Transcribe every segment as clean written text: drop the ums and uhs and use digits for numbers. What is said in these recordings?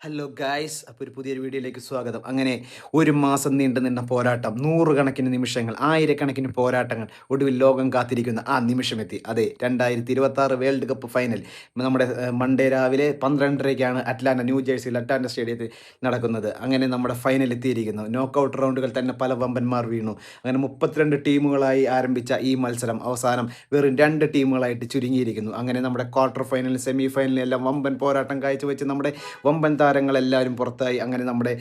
Hello guys, അപ്പോൾ ഒരു പുതിയൊരു വീഡിയോയിലേക്ക് സ്വാഗതം. അങ്ങനെ ഒരു മാസം നീണ്ടു നിന്ന പോരാട്ടം, നൂറുകണക്കിന് നിമിഷങ്ങൾ, ആയിരക്കണക്കിന് പോരാട്ടങ്ങൾ, ഒടുവിൽ ലോകം കാത്തിരിക്കുന്ന ആ നിമിഷമെത്തി. അതെ, 2026 വേൾഡ് കപ്പ് ഫൈനൽ നമ്മുടെ മൺഡേ രാവിലെ 12:30ക്കാണ് ന്യൂ ജേഴ്സിയിൽ അറ്റ്ലാന്റ സ്റ്റേഡിയത്തിൽ നടക്കുന്നത്. അങ്ങനെ നമ്മുടെ ഫൈനൽ എത്തിയിരിക്കുന്നു. നോക്കൗട്ട് റൗണ്ടുകൾ തന്നെ പല വമ്പന്മാർ വീണു. അങ്ങനെ 32 ടീമുകളായി ആരംഭിച്ച ഈ മത്സരം അവസാനം വെറും 2 ടീമുകളായിട്ട് ചുരുങ്ങിയിരിക്കുന്നു. അങ്ങനെ നമ്മുടെ ക്വാർട്ടർ ഫൈനലിൽ, സെമി ഫൈനലിൽ എല്ലാം വമ്പൻ പോരാട്ടം കാഴ്ചവെച്ച് നമ്മുടെ വമ്പൻ താരങ്ങളെല്ലാവരും പുറത്തായി. അങ്ങനെ നമ്മുടെ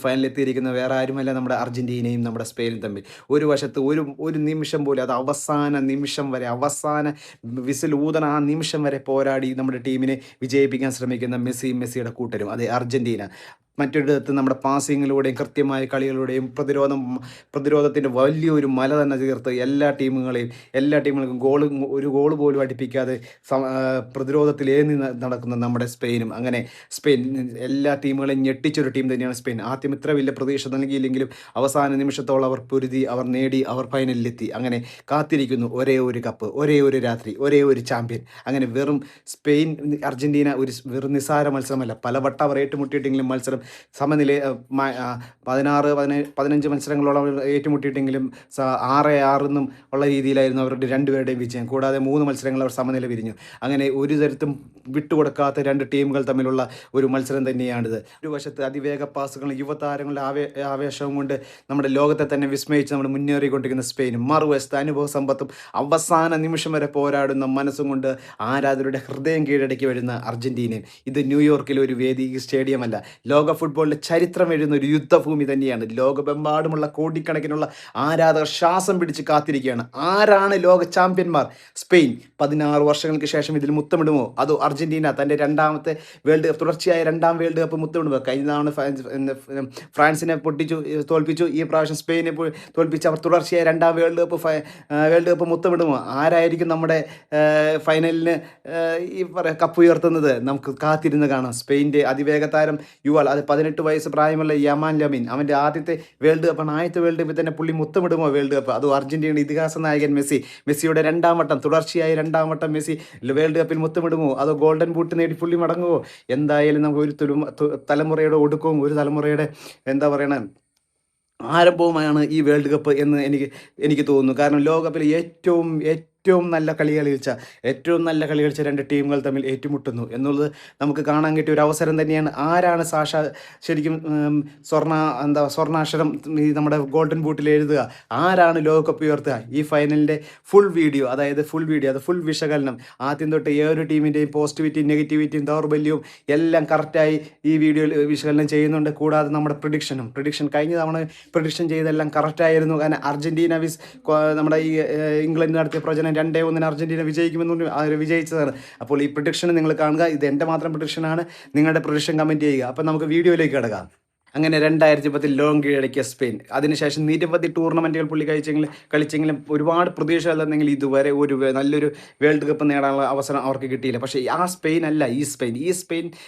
ഫൈനലിൽ എത്തിയിരിക്കുന്ന വേറെ ആരുമല്ല, നമ്മുടെ അർജൻറ്റീനയും നമ്മുടെ സ്പെയിനും തമ്മിൽ. ഒരു വശത്ത് ഒരു ഒരു നിമിഷം പോലും, അത് അവസാന നിമിഷം വരെ, അവസാന വിസിൽ ഊതണ ആ നിമിഷം വരെ പോരാടി നമ്മുടെ ടീമിനെ വിജയിപ്പിക്കാൻ ശ്രമിക്കുന്ന മെസ്സിയുടെ കൂട്ടരും, അതെ അർജൻറ്റീന. മറ്റൊരിടത്ത് നമ്മുടെ പാസിങ്ങിലൂടെയും കൃത്യമായ കളികളുടെയും പ്രതിരോധത്തിൻ്റെ വലിയൊരു മല തന്നെ തീർത്ത് എല്ലാ ടീമുകൾക്കും ഒരു ഗോൾ പോലും അടുപ്പിക്കാതെ പ്രതിരോധത്തിലേന്തി നടക്കുന്ന നമ്മുടെ സ്പെയിനും. അങ്ങനെ സ്പെയിൻ എല്ലാ ടീമുകളെയും ഞെട്ടിച്ചൊരു ടീം തന്നെയാണ് സ്പെയിൻ. ആദ്യം ഇത്ര വലിയ പ്രതീക്ഷ നൽകിയില്ലെങ്കിലും അവസാന നിമിഷത്തോളം അവർ പൊരുതി, അവർ നേടി, അവർ ഫൈനലിലെത്തി. അങ്ങനെ കാത്തിരിക്കുന്നു ഒരേ ഒരു കപ്പ്, ഒരേ ഒരു രാത്രി, ഒരേ ഒരു ചാമ്പ്യൻ. അങ്ങനെ വെറും സ്പെയിൻ അർജൻറ്റീന വെറും നിസ്സാര മത്സരമല്ല. പലവട്ടം അവർ ഏറ്റുമുട്ടിയിട്ടെങ്കിലും മത്സരം സമനില 15 മത്സരങ്ങളോളം ഏറ്റുമുട്ടിയിട്ടെങ്കിലും 6-6 എന്നും ഉള്ള രീതിയിലായിരുന്നു അവരുടെ രണ്ടുപേരുടെയും വിജയം. കൂടാതെ 3 മത്സരങ്ങൾ അവർ സമനില പിരിഞ്ഞു. അങ്ങനെ ഒരു തരത്തും വിട്ടുകൊടുക്കാത്ത 2 ടീമുകൾ തമ്മിലുള്ള ഒരു മത്സരം തന്നെയാണിത്. ഒരു വശത്ത് അതിവേഗ പാസുകളും യുവതാരങ്ങളുടെ ആവേശവും കൊണ്ട് നമ്മുടെ ലോകത്തെ തന്നെ വിസ്മയിച്ച് നമ്മൾ മുന്നേറിക്കൊണ്ടിരിക്കുന്ന സ്പെയിനും, മറുവശത്ത് അനുഭവ സമ്പത്തും അവസാന നിമിഷം വരെ പോരാടുന്ന മനസ്സും കൊണ്ട് ആരാധകരുടെ ഹൃദയം കീഴടക്കി വരുന്ന അർജൻറ്റീനയും. ഇത് ന്യൂയോർക്കിലെ ഒരു വേദി സ്റ്റേഡിയമല്ല, ലോക ഫുട്ബോളിലെ ചരിത്രം എഴുതുന്ന ഒരു യുദ്ധഭൂമി തന്നെയാണ്. ലോകമെമ്പാടുമുള്ള കോടിക്കണക്കിനുള്ള ആരാധകർ ശ്വാസം പിടിച്ച് കാത്തിരിക്കുകയാണ്. ആരാണ് ലോക ചാമ്പ്യന്മാർ? സ്പെയിൻ 16 വർഷങ്ങൾക്ക് ശേഷം ഇതിൽ മുത്തമിടുമോ, അതോ അർജൻറ്റീന തൻ്റെ തുടർച്ചയായ രണ്ടാം വേൾഡ് കപ്പ് മുത്തമിടുമോ? കഴിഞ്ഞ തവണ ഫ്രാൻസിനെ തോൽപ്പിച്ചു. ഈ പ്രാവശ്യം സ്പെയിനെ തോൽപ്പിച്ച് അവർ തുടർച്ചയായ രണ്ടാം വേൾഡ് കപ്പ് മുത്തമിടുമോ? ആരായിരിക്കും നമ്മുടെ ഫൈനലിന് കപ്പ് ഉയർത്തുന്നത്? നമുക്ക് കാത്തിരുന്ന് കാണാം. സ്പെയിൻ്റെ അതിവേഗ താരം യുവാൾ, അത് 18 വയസ്സ് പ്രായമുള്ള യമാൻ ലമീൻ, അവൻ്റെ ആദ്യത്തെ വേൾഡ് കപ്പാണ്. ആദ്യത്തെ വേൾഡ് കപ്പിൽ തന്നെ പുള്ളി മുത്തമിടുമോ വേൾഡ് കപ്പ്? അതോ അർജൻറ്റീനയുടെ ഇതിഹാസ നായകൻ മെസ്സിയുടെ തുടർച്ചയായ രണ്ടാം വട്ടം മെസ്സി വേൾഡ് കപ്പിൽ മുത്തമിടുമോ? അതോ ഗോൾഡൻ ബൂട്ട് നേടി പുള്ളി മടങ്ങുമോ? എന്തായാലും നമുക്ക് ഒരു തലമുറയുടെ ഒടുക്കവും ഒരു തലമുറയുടെ എന്താ പറയണ ആരംഭവുമാണ് ഈ വേൾഡ് കപ്പ് എന്ന് എനിക്ക് തോന്നുന്നു. കാരണം ലോകകപ്പിൽ ഏറ്റവും നല്ല കളി കളിച്ച 2 ടീമുകൾ തമ്മിൽ ഏറ്റുമുട്ടുന്നു എന്നുള്ളത് നമുക്ക് കാണാൻ കിട്ടിയ ഒരു അവസരം തന്നെയാണ്. ആരാണ് ശരിക്കും സ്വർണ്ണാക്ഷരം ഈ നമ്മുടെ ഗോൾഡൻ ബൂട്ടിൽ എഴുതുക? ആരാണ് ലോകകപ്പ് ഉയർത്തുക? ഈ ഫൈനലിൻ്റെ ഫുൾ വീഡിയോ, അത് ഫുൾ വിശകലനം ആദ്യം തൊട്ട് ഏതൊരു ടീമിൻ്റെയും പോസിറ്റിവിറ്റിയും നെഗറ്റിവിറ്റിയും ദൗർബല്യവും എല്ലാം കറക്റ്റായി ഈ വീഡിയോയിൽ വിശകലനം ചെയ്യുന്നുണ്ട്. കൂടാതെ നമ്മുടെ പ്രിഡിക്ഷൻ കഴിഞ്ഞ തവണ പ്രിഡിക്ഷൻ ചെയ്തെല്ലാം കറക്റ്റായിരുന്നു. കാരണം അർജൻറ്റീന നമ്മുടെ ഈ ഇംഗ്ലണ്ട് നടത്തിയ പ്രവചനം 2-1 അർജൻറ്റീന വിജയിക്കുമെന്ന് അവർ വിജയിച്ചതാണ്. അപ്പോൾ ഈ പ്രഡിക്ഷൻ നിങ്ങൾ കാണുക. ഇത് എൻ്റെ മാത്രം പ്രഡിക്ഷനാണ്. നിങ്ങളുടെ പ്രഡിക്ഷൻ കമൻറ്റ് ചെയ്യുക. അപ്പം നമുക്ക് വീഡിയോയിലേക്ക് കിടക്കാം. അങ്ങനെ 2010 ലോകം കീഴടക്കിയ സ്പെയിൻ. അതിനുശേഷം നിരവധി ടൂർണമെൻറ്റുകൾ പുള്ളി കളിച്ചെങ്കിലും ഒരുപാട് പ്രതീക്ഷകൾ തന്നെങ്കിൽ ഇതുവരെ നല്ലൊരു വേൾഡ് കപ്പ് നേടാനുള്ള അവസരം അവർക്ക് കിട്ടിയില്ല. പക്ഷേ ആ സ്പെയിൻ അല്ല ഈ സ്പെയിൻ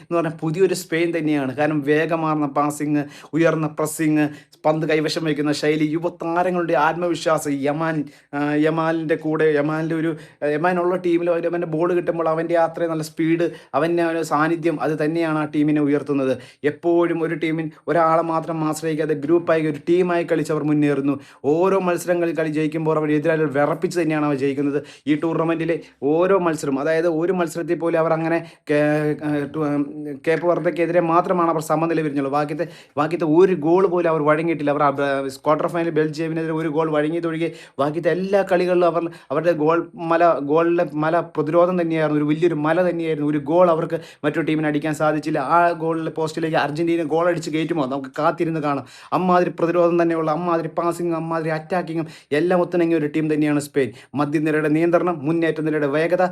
എന്ന് പറഞ്ഞാൽ പുതിയൊരു സ്പെയിൻ തന്നെയാണ്. കാരണം വേഗമാർന്ന പാസിങ്, ഉയർന്ന പ്രസ്സിങ്, പന്ത് കൈവശം വയ്ക്കുന്ന ശൈലി, യുവതാരങ്ങളുടെ ആത്മവിശ്വാസം. യമാനുള്ള ടീമിൽ അവൻ്റെ ബോൾ കിട്ടുമ്പോൾ അവൻ്റെ അത്രയും നല്ല സ്പീഡ്, അവൻ്റെ സാന്നിധ്യം, അത് തന്നെയാണ് ആ ടീമിനെ ഉയർത്തുന്നത്. എപ്പോഴും ഒരു ടീമിൽ ഒരാളെ മാത്രം ആശ്രയിക്കാതെ ഗ്രൂപ്പായി ഒരു ടീമായി കളിച്ചവർ മുന്നേറുന്നു. ഓരോ മത്സരങ്ങളിൽ ജയിക്കുമ്പോൾ അവർ എതിരാളികൾ വിറപ്പിച്ച് തന്നെയാണ് അവർ ജയിക്കുന്നത്. ഈ ടൂർണമെൻറ്റിലെ ഓരോ മത്സരം, അതായത് ഒരു മത്സരത്തിൽ പോലും അവർ അങ്ങനെ കേപ്പ് വെർദയ്ക്കെതിരെ മാത്രമാണ് അവർ സമനില പിരിഞ്ഞുള്ളൂ. ബാക്കിയത്തെ ഒരു ഗോൾ പോലും അവർ വഴങ്ങിയിട്ടില്ല. അവർ ക്വാർട്ടർ ഫൈനൽ ബെൽജിയമിനെതിരെ ഒരു ഗോൾ വഴങ്ങിയതൊഴികെ ബാക്കിയത്തെ എല്ലാ കളികളിലും അവരുടെ ഗോളിലെ മല പ്രതിരോധം തന്നെയായിരുന്നു. ഒരു വലിയൊരു മല തന്നെയായിരുന്നു. ഒരു ഗോൾ അവർക്ക് മറ്റൊരു ടീമിന് അടിക്കാൻ സാധിച്ചില്ല. ആ ഗോളിലെ പോസ്റ്റിലേക്ക് അർജൻറ്റീന ഗോൾ അടിച്ച് കയറ്റുമോ? നമുക്ക് കാത്തിരുന്ന് കാണാം. അമ്മാതിരി പ്രതിരോധം തന്നെയുള്ള, അമ്മാതിരി പാസിങ്ങും അമ്മാതിരി അറ്റാക്കിങ്ങും എല്ലാം ഒത്തിണങ്ങിയ ഒരു ടീം തന്നെയാണ് സ്പെയിൻ. മധ്യനിരയുടെ നിയന്ത്രണം, മുന്നേറ്റ നിരയുടെ വേഗത,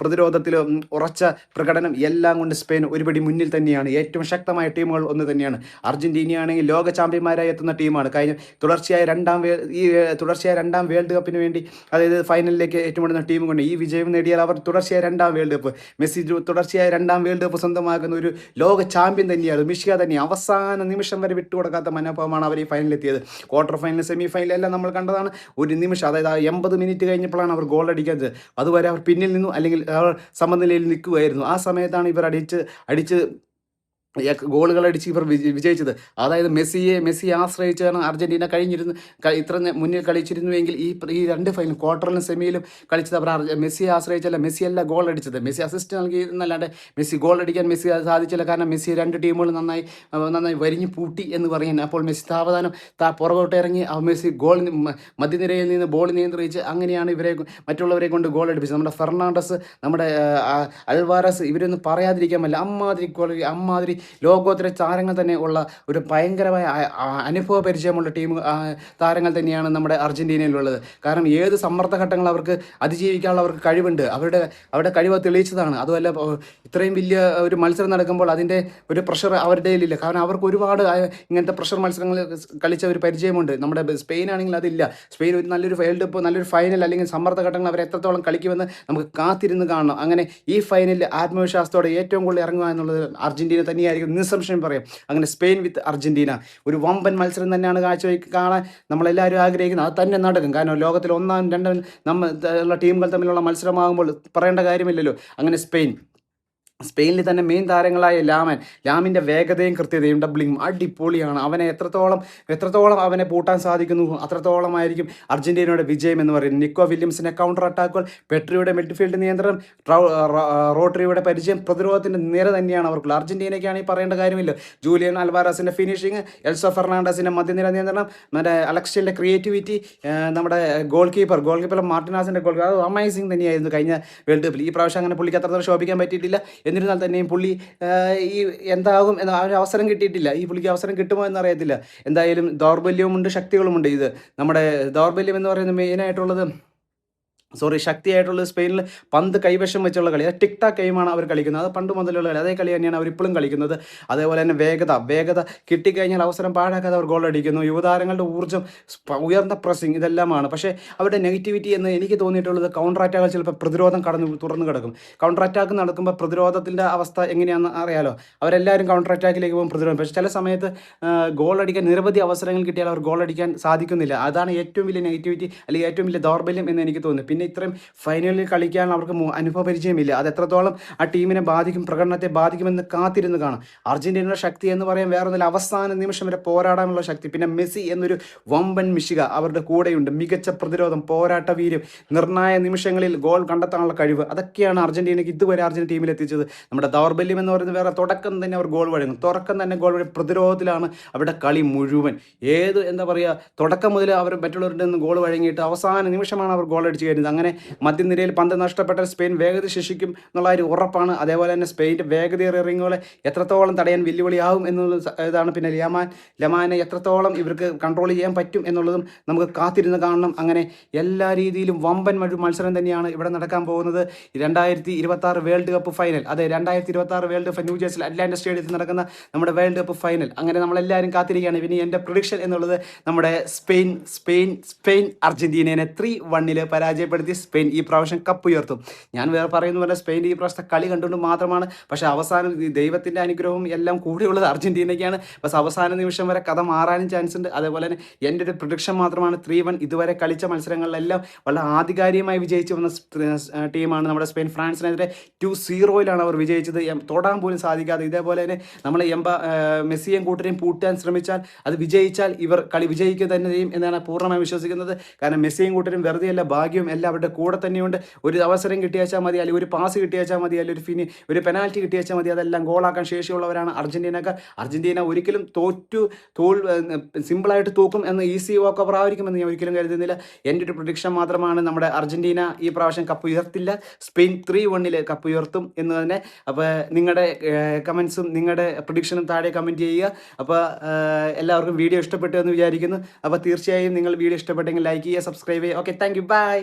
പ്രതിരോധത്തിൽ ഉറച്ച പ്രകടനം എല്ലാം കൊണ്ട് സ്പെയിൻ ഒരുപടി മുന്നിൽ തന്നെയാണ്. ഏറ്റവും ശക്തമായ ടീമുകൾ ഒന്ന് തന്നെയാണ്. അർജൻറ്റീനയാണെങ്കിൽ ലോക ചാമ്പ്യന്മാരായി എത്തുന്ന ടീമാണ്. തുടർച്ചയായ രണ്ടാം വേൾഡ് കപ്പിന് വേണ്ടി, അതായത് ഫൈനലിലേക്ക് ഏറ്റുമുട്ടുന്ന ടീം കൊണ്ട് ഈ വിജയം നേടിയാൽ അവർ തുടർച്ചയായ രണ്ടാം വേൾഡ് കപ്പ്, മെസ്സി തുടർച്ചയായ രണ്ടാം വേൾഡ് കപ്പ് സ്വന്തമാക്കുന്ന ഒരു ലോക ചാമ്പ്യൻ തന്നെയാണ്. മെസ്സി തന്നെ അവസാന നിമിഷം വരെ വിട്ടുകൊടുക്കാത്ത മനോഭാവമാണ് അവർ ഈ ഫൈനലിലെത്തിയത്. ക്വാർട്ടർ ഫൈനൽ, സെമി ഫൈനൽ എല്ലാം നമ്മൾ കണ്ടതാണ്. ഒരു നിമിഷം, അതായത് 80 മിനിറ്റ് കഴിഞ്ഞപ്പോഴാണ് അവർ ഗോൾ അടിക്കുന്നത്. അതുവരെ അവർ പിന്നിൽ നിന്നു അല്ലെങ്കിൽ അവർ സമനിലയിൽ നിൽക്കുകയായിരുന്നു. ആ സമയത്താണ് ഇവർ അടിച്ച് ഗോളുകൾ അടിച്ച് ഇവർ വിജയിച്ചത്. അതായത് മെസ്സിയെ ആശ്രയിച്ചാണ് അർജന്റീന കഴിഞ്ഞിരുന്നു. ഇത്ര മുന്നിൽ കളിച്ചിരുന്നുവെങ്കിൽ ഈ രണ്ട് ഫൈനൽ ക്വാർട്ടറിലും സെമിയിലും കളിച്ചത് അവർ മെസ്സിയെ ആശ്രയിച്ചല്ല. മെസ്സിയല്ല ഗോൾ അടിച്ചത്, മെസ്സി അസിസ്റ്റ് നൽകി എന്നല്ലാണ്ട് മെസ്സി ഗോൾ അടിക്കാൻ മെസ്സി സാധിച്ചില്ല. കാരണം മെസ്സി രണ്ട് ടീമുകൾ നന്നായി വരിഞ്ഞു പൂട്ടി എന്ന് പറയുന്നത്. അപ്പോൾ മെസ്സി സാവധാനം പുറകോട്ട് ഇറങ്ങി മെസ്സി മധ്യനിരയിൽ നിന്ന് ബോൾ നിയന്ത്രിച്ച് അങ്ങനെയാണ് മറ്റുള്ളവരെ കൊണ്ട് ഗോൾ അടിപ്പിച്ചത്. നമ്മുടെ ഫെർണാണ്ടസ്, നമ്മുടെ അൽവാരസ്, ഇവരൊന്നും പറയാതിരിക്കാൻ പറ്റില്ല. അമ്മാതിരി ലോകോത്തര താരങ്ങൾ തന്നെ ഉള്ള ഒരു ഭയങ്കരമായ അനുഭവ പരിചയമുള്ള താരങ്ങൾ തന്നെയാണ് നമ്മുടെ അർജന്റീനയിലുള്ളത്. കാരണം ഏത് സമ്മർദ്ദഘട്ടങ്ങൾ അവർക്ക് അതിജീവിക്കാനുള്ള അവർക്ക് കഴിവുണ്ട്. അവരുടെ കഴിവ് തെളിയിച്ചതാണ്. അതുമല്ല, ഇത്രയും വലിയ ഒരു മത്സരം നടക്കുമ്പോൾ അതിൻ്റെ ഒരു പ്രഷർ അവരുടെ ഇല്ല. കാരണം അവർക്ക് ഒരുപാട് ഇങ്ങനത്തെ പ്രഷർ മത്സരങ്ങൾ കളിച്ച ഒരു പരിചയമുണ്ട്. നമ്മുടെ സ്പെയിൻ ആണെങ്കിൽ അതില്ല. സ്പെയിൻ ഒരു നല്ലൊരു വേൾഡ് കപ്പ്, നല്ലൊരു ഫൈനൽ അല്ലെങ്കിൽ സമ്മർദ്ദഘട്ടങ്ങൾ അവർ എത്രത്തോളം കളിക്കുമെന്ന് നമുക്ക് കാത്തിരുന്ന് കാണണം. അങ്ങനെ ഈ ഫൈനലിൽ ആത്മവിശ്വാസത്തോടെ ഏറ്റവും കൂടുതൽ ഇറങ്ങുക എന്നുള്ളത് അർജന്റീന തന്നെയായിരിക്കും, നിസ്സംശയം പറയാം. അങ്ങനെ സ്പെയിൻ വിത്ത് അർജന്റീന ഒരു വമ്പൻ മത്സരം തന്നെയാണ് കാണാൻ നമ്മളെല്ലാവരും ആഗ്രഹിക്കുന്നത്. അത് തന്നെ നടക്കും. കാരണം ലോകത്തിൽ ഒന്നാം രണ്ടാം ഉള്ള ടീമുകൾ തമ്മിലുള്ള മത്സരമാകുമ്പോൾ പറയേണ്ട കാര്യമില്ലല്ലോ. അങ്ങനെ സ്പെയിനിൽ തന്നെ മെയിൻ താരങ്ങളായ ലാമിൻ്റെ വേഗതയും കൃത്യതയും ഡബ്ലിങ്ങും അടിപൊളിയാണ്. അവനെ എത്രത്തോളം അവനെ പൂട്ടാൻ സാധിക്കുന്നു അത്രത്തോളമായിരിക്കും അർജന്റീനയുടെ വിജയം എന്ന് പറയുന്നത്. നിക്കോ വില്യംസിൻ്റെ കൗണ്ടർ അറ്റാക്കുകൾ, പെട്രിയുടെ മിഡ്ഫീൽഡ് നിയന്ത്രണം, റോഡ്രിയുടെ പരിചയം, പ്രതിരോധത്തിൻ്റെ നിര തന്നെയാണ് അവർക്കുള്ളത്. അർജന്റീനയ്ക്കാണെങ്കിൽ പറയേണ്ട കാര്യമില്ല. ജൂലിയൻ അൽവാരസിൻ്റെ ഫിനിഷിങ്, എൽസോ ഫെർണാണ്ടസിൻ്റെ മധ്യനിര നിയന്ത്രണം, മറ്റേ അലക്സിൻ്റെ ക്രിയേറ്റിവിറ്റി, നമ്മുടെ ഗോൾ കീപ്പർ മാർട്ടിനാസിൻ്റെ ഗോൾ, അത് അമേസിങ് തന്നെയായിരുന്നു കഴിഞ്ഞ വേൾഡ് കപ്പിൽ. ഈ പ്രാവശ്യം അങ്ങനെ പുള്ളിക്ക് അത്രത്തോളം ശോഭിക്കാൻ പറ്റിയിട്ടില്ല. എന്നിരുന്നാൽ തന്നെയും പുള്ളി ഈ എന്താകും എന്ന ആ ഒരു അവസരം കിട്ടിയിട്ടില്ല. ഈ പുള്ളിക്ക് അവസരം കിട്ടുമോ എന്നറിയത്തില്ല. എന്തായാലും ദൗർബല്യവുമുണ്ട്, ശക്തികളുമുണ്ട്. നമ്മുടെ ദൗർബല്യം എന്ന് പറയുന്നത് മെയിനായിട്ടുള്ളത് ശക്തിയായിട്ടുള്ള സ്പെയിനിൽ പന്ത് കൈവശം വെച്ചുള്ള കളി, അത് ടിക് ടാക്ക് ഗെയിമാണ് അവർ കളിക്കുന്നത്. അത് പണ്ട് മുതലുള്ള കളി, അതേ കളി തന്നെയാണ് അവർ ഇപ്പോഴും കളിക്കുന്നത്. അതേപോലെ തന്നെ വേഗത കിട്ടിക്കഴിഞ്ഞാൽ അവസരം പാഴാക്കാതെ അവർ ഗോൾ അടിക്കുന്നു. യുവതാരങ്ങളുടെ ഊർജ്ജം, ഉയർന്ന പ്രസ്സിങ്, ഇതെല്ലാമാണ്. പക്ഷേ അവരുടെ നെഗറ്റിവിറ്റി എന്ന് എനിക്ക് തോന്നിയിട്ടുള്ളത് കൗണ്ടർ അറ്റാക്കുകൾ ചിലപ്പോൾ പ്രതിരോധം തുറന്നു കിടക്കും. കൗണ്ടർ അറ്റാക്ക് നടക്കുമ്പോൾ പ്രതിരോധത്തിൻ്റെ അവസ്ഥ എങ്ങനെയാണെന്ന് അറിയാലോ. അവരെല്ലാവരും കൗണ്ടർ അറ്റാക്കിലേക്ക് പോകും പ്രതിരോധം. പക്ഷേ ചില സമയത്ത് ഗോൾ അടിക്കാൻ നിരവധി അവസരങ്ങൾ കിട്ടിയാൽ അവർ ഗോൾ അടിക്കാൻ സാധിക്കുന്നില്ല. അതാണ് ഏറ്റവും വലിയ നെഗറ്റിവിറ്റി അല്ലെങ്കിൽ ഏറ്റവും വലിയ ദൗർബല്യം എന്ന് എനിക്ക് തോന്നുന്നു. ഇത്രയും ഫൈനലിൽ കളിക്കാൻ അവർക്ക് അനുഭവ പരിചയമില്ല. അത് എത്രത്തോളം ആ ടീമിനെ ബാധിക്കും, പ്രകടനത്തെ ബാധിക്കുമെന്ന് കാത്തിരുന്ന് കാണാം. അർജന്റീനയുടെ ശക്തി എന്ന് പറയാൻ വേറെ ഒന്നുമില്ല, അവസാന നിമിഷം വരെ പോരാടാനുള്ള ശക്തി. പിന്നെ മെസ്സി എന്നൊരു വമ്പൻ മിശിക അവരുടെ കൂടെയുണ്ട്. മികച്ച പ്രതിരോധം, പോരാട്ട വീര്യം, നിർണായ നിമിഷങ്ങളിൽ ഗോൾ കണ്ടെത്താനുള്ള കഴിവ്, അതൊക്കെയാണ് അർജന്റീനയ്ക്ക് ഇതുവരെ അർജന്റീന ടീമിൽ എത്തിച്ചത്. നമ്മുടെ ദൗർബല്യം എന്ന് പറയുന്നത് വേറെ, തുടക്കം തന്നെ അവർ ഗോൾ വഴങ്ങും. പ്രതിരോധത്തിലാണ് അവരുടെ കളി മുഴുവൻ. എന്താ പറയുക, തുടക്കം മുതൽ അവർ മറ്റുള്ളവരുടെ നിന്ന് ഗോൾ വഴങ്ങിയിട്ട് അവസാന നിമിഷമാണ് അവർ ഗോൾ അടിച്ച് കയറുന്നത്. അങ്ങനെ മധ്യനിരയിൽ പന്ത് നഷ്ടപ്പെട്ടാൽ സ്പെയിൻ വേഗത ശിക്ഷിക്കും എന്നുള്ള ഒരു ഉറപ്പാണ്. അതേപോലെ തന്നെ സ്പെയിൻ്റെ വേഗതയേറിയ റിങ്ങുകളെ എത്രത്തോളം തടയാൻ വെല്ലുവിളിയാവും എന്നുള്ളത് ഇതാണ്. പിന്നെ ലമാനെ എത്രത്തോളം ഇവർക്ക് കൺട്രോൾ ചെയ്യാൻ പറ്റും എന്നുള്ളതും നമുക്ക് കാത്തിരുന്ന് കാണണം. അങ്ങനെ എല്ലാ രീതിയിലും വമ്പൻ മത്സരം തന്നെയാണ് ഇവിടെ നടക്കാൻ പോകുന്നത്. 2026 വേൾഡ് കപ്പ് ഫൈനൽ, അതെ 2026 വേൾഡ് കപ്പ് ന്യൂജേഴ്സിൽ അറ്റ്ലാന്റ സ്റ്റേഡിയത്തിൽ നടക്കുന്ന നമ്മുടെ വേൾഡ് കപ്പ് ഫൈനൽ. അങ്ങനെ നമ്മളെല്ലാവരും കാത്തിരിക്കുകയാണ്. പിന്നെ എൻ്റെ പ്രഡിക്ഷൻ എന്നുള്ളത് നമ്മുടെ സ്പെയിൻ അർജന്റീനയെ 3-1 പരാജയപ്പെടുത്തി സ്പെയിൻ ഈ പ്രാവശ്യം കപ്പ് ഉയർത്തും. ഞാൻ വേറെ പറയുന്ന പോലെ സ്പെയിൻ ഈ പ്രാവശ്യത്തെ കളി കണ്ടുകൊണ്ട് മാത്രമാണ്. പക്ഷേ അവസാനം ദൈവത്തിൻ്റെ അനുഗ്രഹവും എല്ലാം കൂടിയുള്ളത് അർജന്റീനയ്ക്കാണ്. പക്ഷേ അവസാന നിമിഷം വരെ കഥ മാറാനും ചാൻസ് ഉണ്ട്. അതേപോലെ തന്നെ എൻ്റെ ഒരു പ്രഡിക്ഷൻ മാത്രമാണ് 3-1. ഇതുവരെ കളിച്ച മത്സരങ്ങളിലെല്ലാം വളരെ ആധികാരികമായി വിജയിച്ചു വന്ന ടീമാണ് നമ്മുടെ സ്പെയിൻ. ഫ്രാൻസിനെതിരെ 2-0 അവർ വിജയിച്ചത്. തൊടാൻ പോലും സാധിക്കാതെ. ഇതേപോലെ തന്നെ നമ്മൾ മെസ്സിയും കൂട്ടരെയും പൂട്ടാൻ ശ്രമിച്ചാൽ, അത് വിജയിച്ചാൽ ഇവർ കളി വിജയിക്കുക തന്നെ ചെയ്യും എന്നാണ് പൂർണ്ണമായി വിശ്വസിക്കുന്നത്. കാരണം മെസ്സിയും കൂട്ടരും വെറുതെയല്ല, ഭാഗ്യവും എല്ലാം അവരുടെ കൂടെ തന്നെയുണ്ട്. ഒരു അവസരം കിട്ടിയാച്ചാൽ മതി, അല്ലെങ്കിൽ ഒരു പാസ് കിട്ടിയാച്ചാൽ മതി, അല്ലെങ്കിൽ ഒരു പെനാൽറ്റി കിട്ടിയാച്ചാൽ മതി, അതെല്ലാം ഗോളാക്കാൻ ശേഷിയുള്ളവരാണ് അർജന്റീനക്കാർ. അർജന്റീന ഒരിക്കലും സിമ്പിളായിട്ട് തോക്കും എന്ന്, ഈസി വാക്ക് ഓവർ ആയിരിക്കുമെന്ന് ഞാൻ ഒരിക്കലും കരുതുന്നില്ല. എൻ്റെ ഒരു പ്രഡിക്ഷൻ മാത്രമാണ്. നമ്മുടെ അർജന്റീന ഈ പ്രാവശ്യം കപ്പ് ഉയർത്തില്ല, സ്പെയിൻ 3-1 കപ്പ് ഉയർത്തും എന്ന് തന്നെ. അപ്പോൾ നിങ്ങളുടെ കമൻസും നിങ്ങളുടെ പ്രഡിക്ഷനും താഴെ കമൻറ്റ് ചെയ്യുക. അപ്പോൾ എല്ലാവർക്കും വീഡിയോ ഇഷ്ടപ്പെട്ടു എന്ന് വിചാരിക്കുന്നു. അപ്പോൾ തീർച്ചയായും നിങ്ങൾ വീഡിയോ ഇഷ്ടപ്പെട്ടെങ്കിൽ ലൈക്ക് ചെയ്യുക, സബ്സ്ക്രൈബ് ചെയ്യുക. Okay, thank you, by.